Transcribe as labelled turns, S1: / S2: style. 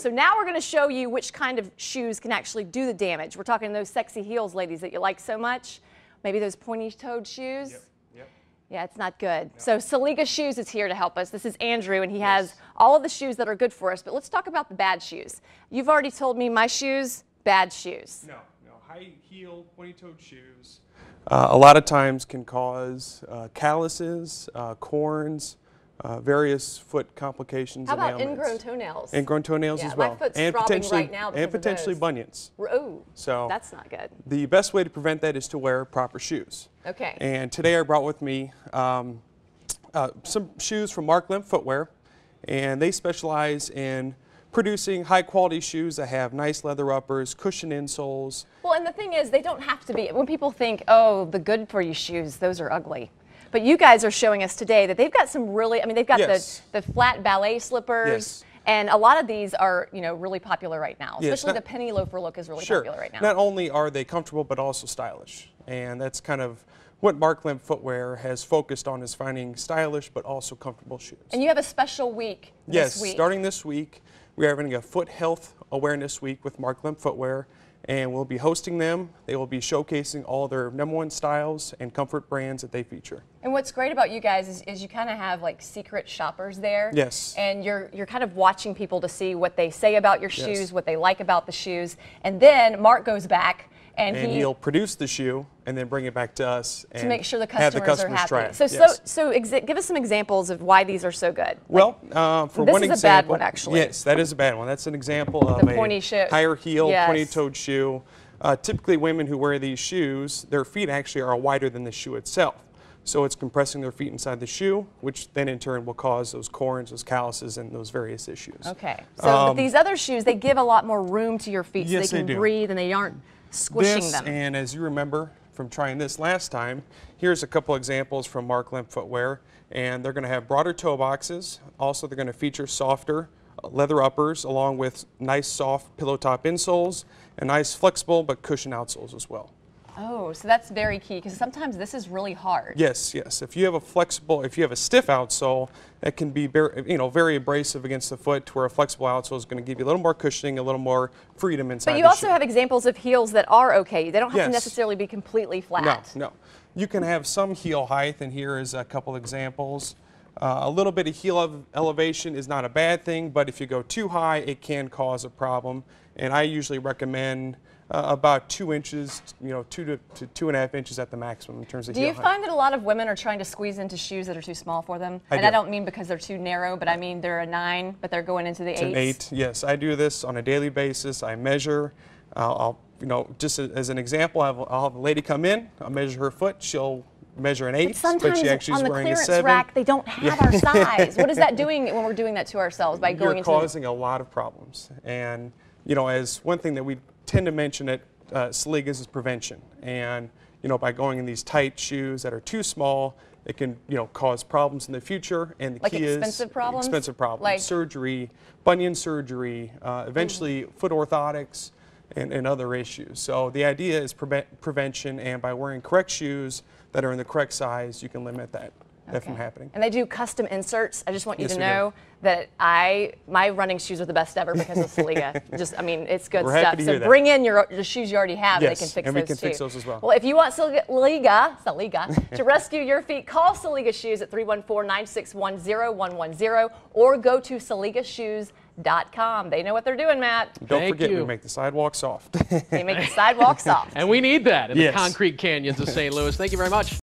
S1: So now we're going to show you which kind of shoes can actually do the damage. We're talking those sexy heels, ladies, that you like so much. Maybe those pointy-toed shoes.
S2: Yep.
S1: Yeah, it's not good. No. So Seliga Shoes is here to help us. This is Andrew, and he
S2: Yes.
S1: has all of the shoes that are good for us. But let's talk about the bad shoes. You've already told me my shoes, bad shoes.
S2: No. High heel, pointy-toed shoes. A lot of times can cause calluses, corns, various foot complications.
S1: How about
S2: and ailments.
S1: ingrown toenails?
S2: Ingrown toenails as well.
S1: My foot's
S2: and
S1: throbbing
S2: potentially,
S1: right now because
S2: and potentially
S1: of those.
S2: bunions.
S1: Oh,
S2: so
S1: that's not good.
S2: The best way to prevent that is to wear proper shoes.
S1: Okay.
S2: And today I brought with me some shoes from Mark Lemp Footwear, and they specialize in producing high-quality shoes that have nice leather uppers, cushion insoles.
S1: Well, and the thing is, they don't have to be. When people think, oh, the good-for-you shoes, those are ugly. But you guys are showing us today that they've got some really, I mean, they've got
S2: Yes.
S1: the flat ballet slippers.
S2: Yes.
S1: And a lot of these are, you know, really popular right now.
S2: Yes,
S1: Especially the penny loafer look is really
S2: Sure.
S1: popular right now.
S2: Not only are they comfortable, but also stylish. And that's kind of what Mark Lemp Footwear has focused on, is finding stylish but also comfortable shoes.
S1: And you have a special week this week.
S2: Yes, starting this week, we are having a Foot Health Awareness Week with Mark Lemp Footwear, and we'll be hosting them. They will be showcasing all their #1 styles and comfort brands that they feature.
S1: And what's great about you guys is you kind of have like secret shoppers there.
S2: Yes.
S1: And you're kind of watching people to see what they say about your shoes,
S2: Yes.
S1: what they like about the shoes. And then Mark goes back and
S2: he'll produce the shoe and then bring it back to us
S1: to make sure the
S2: have
S1: customers,
S2: the
S1: are happy.
S2: try it.
S1: So,
S2: Yes.
S1: give us some examples of why these are so good.
S2: Well, for
S1: this
S2: one
S1: is
S2: example,
S1: a bad one, actually.
S2: Yes, that is a bad one. That's an example of
S1: The pointy shoe.
S2: higher heel,
S1: Yes.
S2: pointy-toed shoe. Typically, women who wear these shoes, their feet actually are wider than the shoe itself. So it's compressing their feet inside the shoe, which then in turn will cause those corns, those calluses, and those various issues.
S1: Okay. So but these other shoes, they give a lot more room to your feet,
S2: Yes,
S1: so they can
S2: they do.
S1: breathe and they aren't squishing
S2: This,
S1: them.
S2: and as you remember from trying this last time, here's a couple examples from Mark Lemp Footwear, and they're going to have broader toe boxes. Also, they're going to feature softer leather uppers along with nice soft pillow top insoles and nice flexible but cushion outsoles as well.
S1: Oh, so that's very key because sometimes this is really hard.
S2: Yes. If you have a stiff outsole, that can be very abrasive against the foot, to where a flexible outsole is going to give you a little more cushioning, a little more freedom inside the shoe.
S1: But you also have examples of heels that are okay. They don't have to
S2: Yes.
S1: necessarily be completely flat.
S2: No. You can have some heel height, and here is a couple examples. A little bit of heel elevation is not a bad thing, but if you go too high, it can cause a problem. And I usually recommend about 2 inches, 2 to 2.5 inches at the maximum in terms of heel height.
S1: Do you find that a lot of women are trying to squeeze into shoes that are too small for them? I don't mean because they're too narrow, but I mean they're a 9, but they're going into the 8s.
S2: An 8, yes. I do this on a daily basis. I measure. Just as an example, I'll have a lady come in. I'll measure her foot. She'll measure an 8, but
S1: sometimes
S2: she actually is
S1: on the
S2: wearing a
S1: clearance
S2: 7.
S1: rack, they don't have our size. What is that doing when we're doing that to ourselves by going into?
S2: You're causing a lot of problems. And as one thing that we tend to mention at Seliga's is prevention. And by going in these tight shoes that are too small, it can cause problems in the future. And the key is
S1: expensive problems.
S2: Expensive problems,
S1: like
S2: surgery, bunion surgery, eventually foot orthotics, and other issues. So the idea is prevention, and by wearing correct shoes that are in the correct size, you can limit that from happening.
S1: And they do custom inserts. I just want you
S2: Yes,
S1: to
S2: we
S1: know that my running shoes are the best ever because of Seliga. It's good
S2: We're
S1: stuff.
S2: happy to
S1: So
S2: hear that.
S1: bring in the shoes you already have,
S2: Yes,
S1: and they can fix
S2: and
S1: those
S2: we can
S1: too.
S2: fix those as well.
S1: Well, if you want Seliga to rescue your feet, call Seliga Shoes at 314-961-0110 or go to SeligaShoes.com. They know what they're doing, Matt.
S2: Don't forget, we make the sidewalks soft.
S1: They make the sidewalks soft.
S3: And we need that in
S2: Yes.
S3: the concrete canyons of St. Louis. Thank you very much.